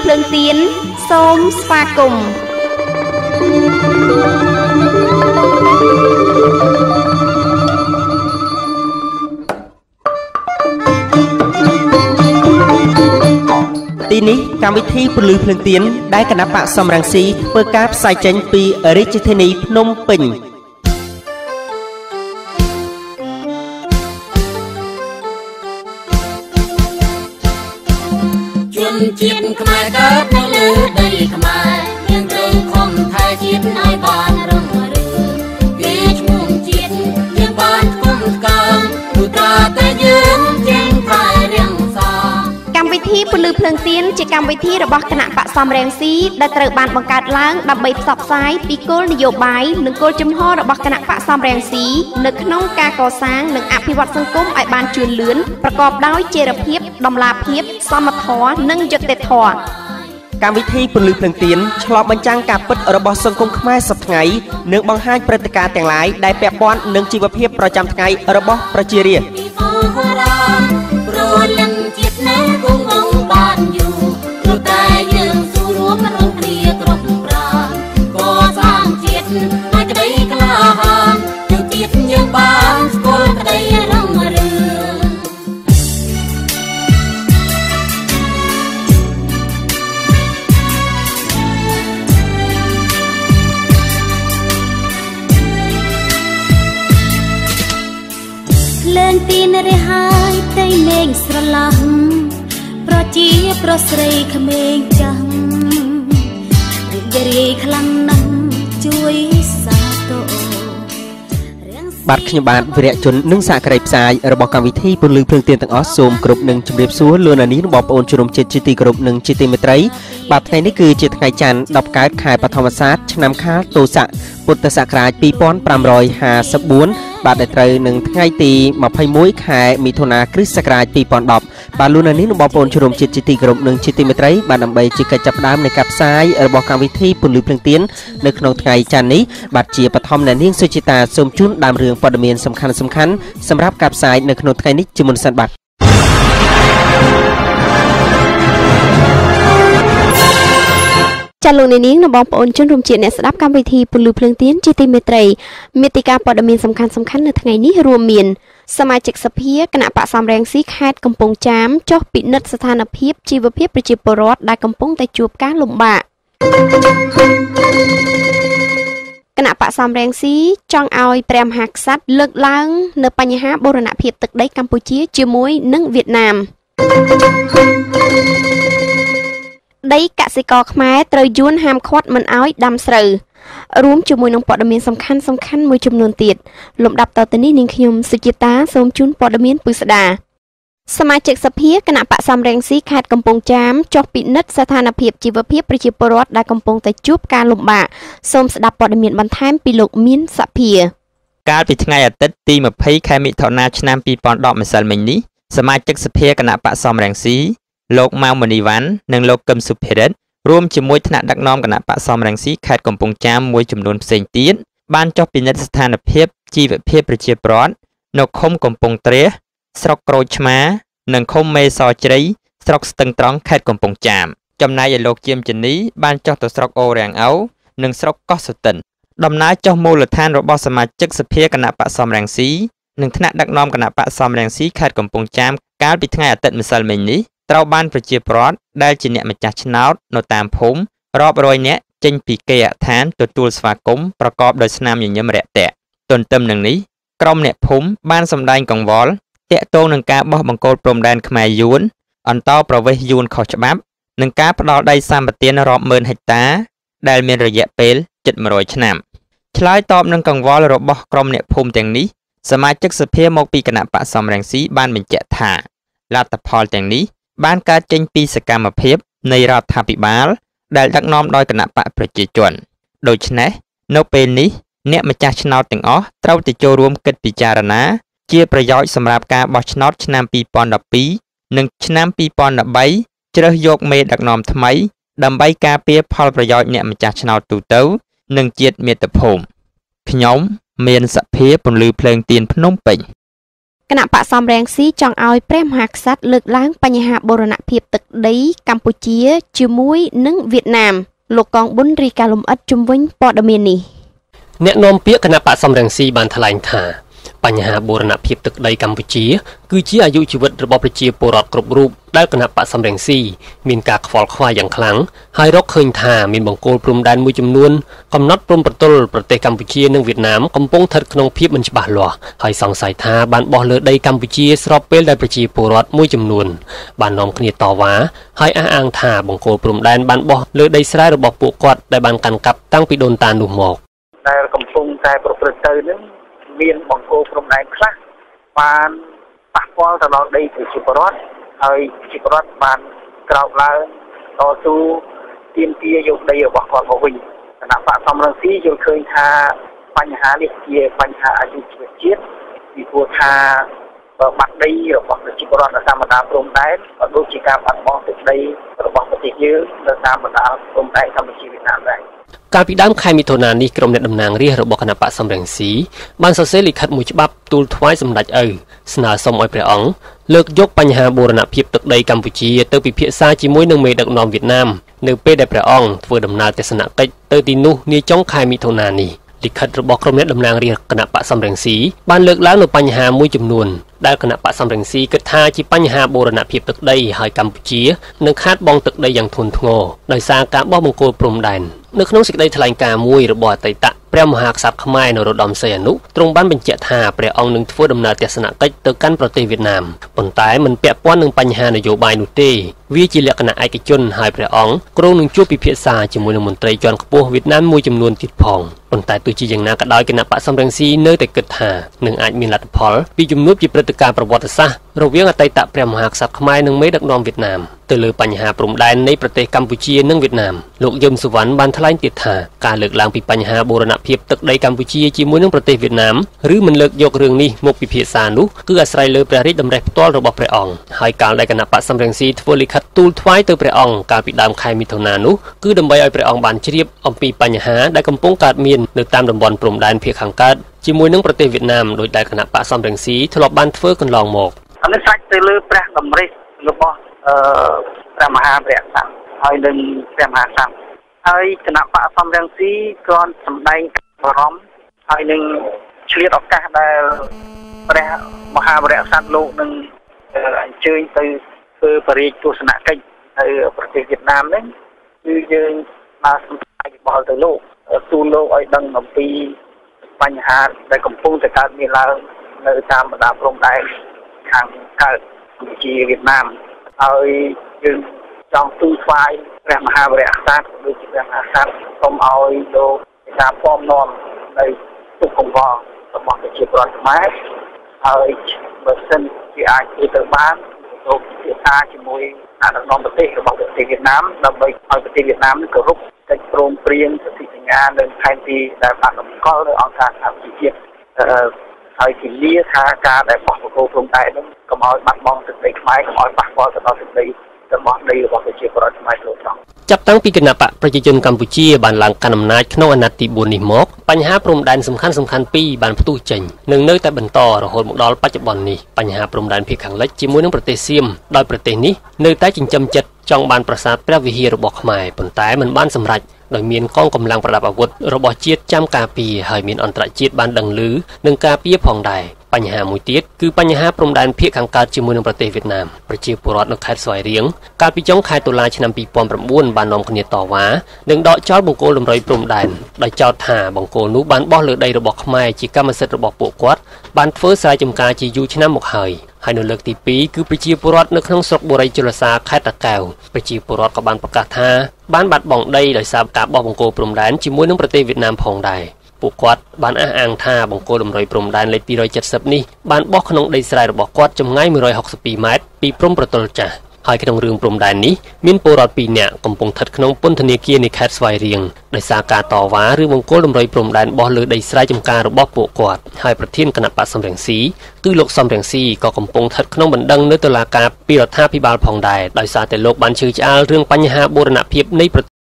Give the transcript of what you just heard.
ភ្លើងទៀនសូមស្វាគមន៍ទីនេះកម្មវិធីពលឺភ្លើងទៀនដែលគណៈបកសំរងស៊ីធ្វើការផ្សាយចេញពីរាជធានីភ្នំពេញជនជាតិខ្មែរកើតនៅលើដីខ្មែរយើងត្រូវខំថែជាតិឲ្យបានរុងរឿងគេឈ្មោះជាតិយើងបានគុំកើងទូត្រាតែយើងចេញថែរៀងសាកម្មវិធីពលឺភ្លើងទៀនជាកម្មវិធីរបស់គណៈបកសំរងស៊ីដែលត្រូវបានបង្កើតឡើងដើម្បីផ្សព្វផ្សាយពីគោលនយោបាយនិងគោលជំហររបស់គណៈបកសំរងស៊ីនៅក្នុងការកសាងនិងអភិវឌ្ឍសង្គមឲ្យបានជឿនលឿនប្រកបដោយចីរភាពតម្លាភាពសមធម៌និងយុត្តិធម៌កម្មវិធីពលឺភ្លើងទៀនឆ្លុះបញ្ចាំងការពិតរបស់សង្គមខ្មែរសប្តាហ៍ថ្ងៃនិងបង្ហាញព្រឹត្តិការណ៍ទាំងឡាយដែលពាក់ព័ន្ធនឹងជីវភាពប្រចាំថ្ងៃរបស់ប្រជារាស្ត្រព្រោះលឹងជាតិនៅគង់ងបានយូរព្រោះតែយើងស៊ូរួមរួមគ្នាគ្រប់ប្រាណក៏សាងជាតិឲ្យក្តីក្លាហានទៅជាតិយើងបានស្គាល់ក្តីរុងរឿងលេងទីនរហើយតែលេងស្រឡះប្រជាប្រុសស្រីក្មេងចាស់រីករាយខ្លាំងណាស់ជួយសាទរបាទខ្ញុំបាទវិរៈជននិងសហការីផ្សាយរបស់កម្មវិធីពលឺភ្លើងទៀនទាំងអស់សូមគ្រប់នឹងជម្រាបសួរលោកនាងបងប្អូនជនរួមជាតិជាទីគោរពនិងជាទីមេត្រីបាទថ្ងៃនេះគឺជាថ្ងៃច័ន្ទ10កើតខែបឋមសាទឆ្នាំខាលទស័កពុទ្ធសករាជ2554បាទដែលត្រូវនឹងថ្ងៃទី21ខែមិថុនាគ្រិស្តសករាជ2010បាទលោកនាងបងប្អូនជនរួមជាតិជាទីគោរពនិងជាទីមេត្រីបាទដើម្បីជាកិច្ចចាប់ផ្ដើមនៃការផ្សាយរបស់កម្មវិធីពលឺភ្លើងទៀននៅក្នុងថ្ងៃច័ន្ទនេះបាទជាបឋមនាងសុជីតាសូមជូនដើមរឿងព័ត៌មានសំខាន់សម្រាប់ការផ្សាយនៅក្នុងថ្ងៃនេះជាមុនសិនបាទចាលោកនាងបងប្អូនជនរួមជាតិអ្នកស្ដាប់កម្មវិធីពលឺភ្លើងទៀនជាទីមេត្រីមេតិការព័ត៌មានសំខាន់នៅថ្ងៃនេះរួមមានសមាជិកសភាគណៈបកសំរងស៊ីខេត្តកំពង់ចាមចុះពិនិត្យស្ថានភាពជីវភាពប្រជាពលរដ្ឋដែលកំពុងតែជួបការលំបាកគណៈបកសំរងស៊ីចង់ឲ្យព្រះមហាក្សត្រលើកឡើងនៅបញ្ហាបូរណភាពទឹកដីកម្ពុជាជាមួយនឹងវៀតណាមដីកសិករខ្មែរត្រូវយួនហាមឃាត់មិនឲ្យដាំស្រូវរួមជាមួយនឹងព័ត៌មានសំខាន់មួយចំនួនទៀតលំដាប់តទៅនេះនាងខ្ញុំសុជីតាសូមជូនព័ត៌មានពិស្ដាសមាជិកសភាគណៈបកសំរងស៊ីខេត្តកំពង់ចាមចុះពិនិត្យស្ថានភាពជីវភាពប្រជាពលរដ្ឋដែលកំពុងតែជួបការលំបាកសូមស្ដាប់ព័ត៌មានបន្ថែមពីលោកមានសភាកាលពីថ្ងៃអាទិត្យទី20ខែមិថុនាឆ្នាំ2010ម្សិលមិញនេះសមាជិកសភាគណៈបកសំរងស៊ីលោកម៉ៅមនីវ៉ាន់និងលោកកឹមសុភិរិទ្ធរួមជាមួយថ្នាក់ដឹកនាំគណៈបកសំរងស៊ីខេត្តកំពង់ចាមមួយចំនួនផ្សេងទៀតបានចុះពិនិត្យស្ថានភាពជីវភាពប្រជាពលរដ្ឋនៅឃុំកំពង់ត្រះស្រុកក្រូចឆ្មានិងឃុំមេសជ្រៃស្រុកស្ទឹងត្រង់ខេត្តកំពង់ចាមចំណែកឯលោកជាមជនីបានចុះទៅស្រុកអូរាំងអូវនិងស្រុកកោះសុទិនដំណើរចុះមូលដ្ឋានរបស់សមាជិកសភាគណៈបកសំរងស៊ីនិងថ្នាក់ដឹកនាំគណៈបកសំរងស៊ីខេត្តកំពង់ចាមកាលពីថ្ងៃអាទិត្យម្សិលមិញនេះត្រូវបានប្រជាពលរដ្ឋដែលជាអ្នកម្ចាស់ឆ្នោតនៅតាមភូមិរាប់រយនាក់ចេញពីគេហដ្ឋានទទួលស្វាគមន៍ប្រកបដោយស្នាមញញឹមរាក់ទាក់ទន្ទឹមនឹងនេះក្រុមអ្នកភូមិបានសម្ដែងកង្វល់តាក់ទងនឹងការបោះបង្គោលព្រំដែនខ្មែរយួនអន្តោប្រវេសន៍យួនខុសច្បាប់និងការផ្ដាល់ដីសម្បត្តិរាប់ម៉ឺនហិកតាដែលមានរយៈពេលជិត100ឆ្នាំឆ្លើយតបនឹងកង្វល់របស់ក្រុមអ្នកភូមិទាំងនេះសមាជិកសភាមកពីគណៈបកសំរងស៊ីបានបញ្ជាក់ថាលទ្ធផលទាំងនេះបានកើតចេញពីសកម្មភាពនៃរដ្ឋាភិបាលដែលដឹកនាំដោយគណៈបកប្រជាជនដូច្នេះនៅពេលនេះអ្នកម្ចាស់ឆ្នោតទាំងអស់ត្រូវទៅចូលរួមគិតពិចារណាជាប្រយោជន៍សម្រាប់ការបោះឆ្នោតឆ្នាំ2012និងឆ្នាំ2013ជ្រើសយកមេដឹកនាំថ្មីដើម្បីការពារផលប្រយោជន៍អ្នកម្ចាស់ឆ្នោតទូទៅនិងជាតិមាតុភូមិខ្ញុំមានសភាពន្លឺភ្លើងទៀនភ្នំពេញ គណៈបកសំរងស៊ីចង់ឲ្យព្រះមហាក្សត្រលើកឡើងបញ្ហាបូរណភាពទឹកដីកម្ពុជាជាមួយនឹងវៀតណាមលោកកងប៊ុនរីកាលំអិតជំវិញព័ត៌មាននេះអ្នកនាំពាក្យគណៈបកសំរងស៊ីបានថ្លែងថាបញ្ហាបូរណភាពទឹកដីកម្ពុជាគឺជាអាយុជីវិតរបស់ប្រជាពលរដ្ឋគ្រប់រូបដែលគណៈបកសំរងស៊ីមានការខ្វល់ខ្វាយយ៉ាងខ្លាំងហើយរកឃើញថាមានបង្គោលព្រំដែនមួយចំនួនកំណត់ព្រំប្រទល់ប្រទេសកម្ពុជានិងវៀតណាមកំពុងស្ថិតក្នុងភាពមិនច្បាស់លាស់ហើយសង្ស័យថាបានបោះលើដីកម្ពុជាស្របពេលដែលប្រជាពលរដ្ឋមួយចំនួនបាននាំគ្នាតវ៉ាហើយអះអាងថាបង្គោលព្រំដែនបានបោះលើដីស្រែរបស់ពួកគាត់ដែលបានកាន់កាប់តាំងពីដូនតានោះមកដែលកំពុងតែប្រព្រឹត្តទៅនឹងមានបង្គោលព្រំដែនខ្លះបានប៉ះពាល់ទៅដល់ដីប្រជាពលរដ្ឋហើយប្រជាពលរដ្ឋបានក្រោកឡើងតស៊ូទាមទារយកដីរបស់គាត់មកវិញគណៈបកសំរងស៊ីយល់ឃើញថាបញ្ហានេះជាបញ្ហាអាយុជីវិតជាតិពីព្រោះថាបាត់ដីរបស់ប្រជាពលរដ្ឋនៅតាមបណ្ដាព្រំដែនក៏ដូចជាការបាត់បង់ទឹកដីរបស់ប្រទេសយើងនៅតាមបណ្ដាព្រំដែនកម្ពុជាវៀតណាមដែរកាលពីដើមខែមិថុនានេះក្រុមអ្នកតំណាងរាស្ត្ររបស់គណៈបកសំរងស៊ីបានសរសេរលិខិតមួយច្បាប់ទូលថ្វាយសម្ដេចឪស្នើសុំឲ្យព្រះអង្គលើកយកបញ្ហាបូរណភាពទឹកដីកម្ពុជាទៅពិភាក្សាជាមួយនឹងមេដឹកនាំវៀតណាមនៅពេលដែលព្រះអង្គធ្វើដំណើរទស្សនកិច្ចទៅទីនោះនាចុងខែមិថុនានេះលិខិតរបស់ក្រុមអ្នកតំណាងរាស្ត្រគណៈបកសំរងស៊ីបានលើកឡើងនូវបញ្ហាមួយចំនួនដែលគណៈបកសំរងស៊ីគិតថាជាបញ្ហាបូរណភាពទឹកដីហើយកម្ពុជានឹងខាតបង់ទឹកដីយ៉ាងធ្ងន់ធ្ងរដោយសារការបោះបង្គោលព្រំដែននៅក្នុងសេចក្តីថ្លែងការណ៍មួយរបស់អតីតព្រះមហាក្សត្រខ្មែរនរោត្តមសីហនុទ្រង់បានបញ្ជាក់ថាព្រះអង្គនឹងធ្វើដំណើរទស្សនកិច្ចទៅកាន់ប្រទេសវៀតណាមប៉ុន្តែមិនពាក់ព័ន្ធនឹងបញ្ហានយោបាយនោះទេវាជាលក្ខណៈឯកជនហើយព្រះអង្គគ្រោងនឹងជួបពិភាក្សាជាមួយនឹងមន្ត្រីជាន់ខ្ពស់វៀតណាមមួយចំនួនទៀតផងប៉ុន្តែទោះជាយ៉ាងណាក៏ដោយគណៈបកសំរងស៊ីនៅតែគិតថានឹងអាចមានលទ្ធផលពីជំនួបជាព្រឹត្តិការណ៍ប្រវត្តិសាស្ត្ររវាងអតីតព្រះមហាក្សត្រខ្មែរនិងមេដឹកនាំវៀតណាមទៅលើបញ្ហាព្រំដែននៃប្រទេសកម្ពុជានិងវៀតណាមលោកយឹមសុវណ្ណបានថ្លែងទៀតថាការលើកឡើងពីបញ្ហាបូរណភាពទឹកដីកម្ពុជាជាមួយនឹងប្រទេសវៀតណាមឬមិនលើកយករឿងនេះមកពិភាក្សានោះគឺអាស្រ័យលើព្រះរាជតម្រិះផ្ទាល់របស់ព្រះអង្គហើយកាលដែលគណៈបកសំរងស៊ីធ្វើលិខិតទូលថ្វាយទៅព្រះអង្គកាលពីដើមខែមិថុនានោះគឺដើម្បីឲ្យព្រះអង្គបានជ្រាបអំពីបញ្ហាដែលកំពុងកើតមាននៅតាមតំបន់ព្រំដែនភាគខាងកើតជាមួយនឹងប្រទេសវៀតណាមដោយដែលគណៈបកសំរងស៊ីធ្លាប់បានធ្វើកន្លងមកអានេះសាច់ទៅលើព្រះតម្រិះរបស់ព្រះមហាព្រះក្សត្រហើយនឹងព្រះមហាក្សត្រហើយគណៈបកសំរងស៊ីក៏សម្ដែងបារម្ភហើយនឹងឆ្លៀតឱកាសដែលព្រះមហាព្រះក្សត្រលោកនឹងអញ្ជើញទៅធ្វើបរិយាទស្សនកិច្ចនៅប្រទេសវៀតណាមនេះគឺយើងបានសម្ដែងបលទៅលោកទូលលោកឲ្យដឹងអំពីបញ្ហាដែលកំពុងតែកើតមានឡើងនៅតាមបណ្ដាព្រំដែនខាងកើតកម្ពុជាវៀតណាមហើយយើងចង់ទូលថ្វាយព្រះមហាព្រះក្សត្រដូចជាព្រះមហាក្សត្រសូមឲ្យលោកការពំនាំនៅទុកកង្វល់របស់ប្រជាពលរដ្ឋខ្មែរហើយបើសិនជាអាចធ្វើទៅបានលោកពិសាជាមួយអនុរដ្ឋប្រទេសរបស់ប្រទេសវៀតណាមដើម្បីឲ្យប្រទេសវៀតណាមគោរពកិច្ចព្រមព្រៀងសន្ធិសញ្ញានិងផែនទីដែលបានតម្កល់នៅអង្គការសហប្រជាជាតិហើយធានាថាការដែលបោះបង្គោលព្រំដែននោះកុំឲ្យបាត់បង់ទឹកដីខ្មែរកុំឲ្យប៉ះពាល់ទៅដល់ទឹកដីរបស់ដីរបស់ប្រជាពលរដ្ឋខ្មែរលោកផងចាប់តាំងពីគណៈបកប្រជាជនកម្ពុជាបានឡើងកាន់អំណាចក្នុងអាណត្តិទី4នេះមកបញ្ហាព្រំដែនសំខាន់ពីរបានផ្ទុះចេញនិងនៅតែបន្តរហូតមកដល់បច្ចុប្បន្ននេះបញ្ហាព្រំដែនភាគខាងលិចជាមួយនឹងប្រទេសសៀមដោយប្រទេសនេះនៅតែចិញ្ចឹមចិត្តចង់បានប្រាសាទព្រះវិហាររបស់ខ្មែរប៉ុន្តែមិនបានសម្រេចដោយមានកងកម្លាំងប្រដាប់អាវុធរបស់ជាតិចាំការពារហើយមានអន្តរជាតិបានដឹងឮនិងការពារផងដែរបញ្ហាមួយទៀតគឺបញ្ហាព្រំដែនភាគខាងកើតជាមួយនឹងប្រទេសវៀតណាមប្រជាពលរដ្ឋនៅខេត្តស្វាយរៀងកាលពីចុងខែតុលាឆ្នាំ2009បាននាំគ្នាតវ៉ានិងដកចោលបង្គោលដំរីព្រំដែនដោយចោទថាបង្គោលនោះបានបោះលើដីរបស់ខ្មែរជាកម្មសិទ្ធិរបស់ពួកគាត់បានធ្វើស្រែចម្ការជាយូរឆ្នាំមកហើយនៅលើកទី2គឺប្រជាពលរដ្ឋនៅក្នុងស្រុកបុរីជលសាខេត្តតាកែវប្រជាពលរដ្ឋក៏បានប្រកាសថាបានបាត់បង់ដីដោយសារការបោះបង្គោលព្រំដែនជាមួយនឹងប្រទេសវៀតណាមផងដែរពួកគាត់បានអះអាងថាបង្គោលដំរីព្រំដែនលេខ270នេះបានបោះក្នុងដីស្រែរបស់គាត់ចម្ងាយ162ម៉ែត្រពីព្រំប្រទល់ចាស់ហើយក្នុងរឿងព្រំដែននេះមានពលរដ្ឋ2នាក់កំពុងស្ថិតក្នុងពន្ធនាគារនៃខេត្តស្វាយរៀងដោយសារការតវ៉ាឬបង្គោលដំរីព្រំដែនបោះលើដីស្រែចម្ការរបស់ពួកគាត់ហើយប្រធានគណៈបក្សសំរងស៊ីគឺលោកសំរងស៊ីក៏កំពុងស្ថិតក្នុងបណ្ដឹងនៅតុលាការពីរដ្ឋាភិបាលផងដែរដោយសារតែលោកបានជឿឆ្អាលរឿងបញ្ហាបូរណភាពនៃ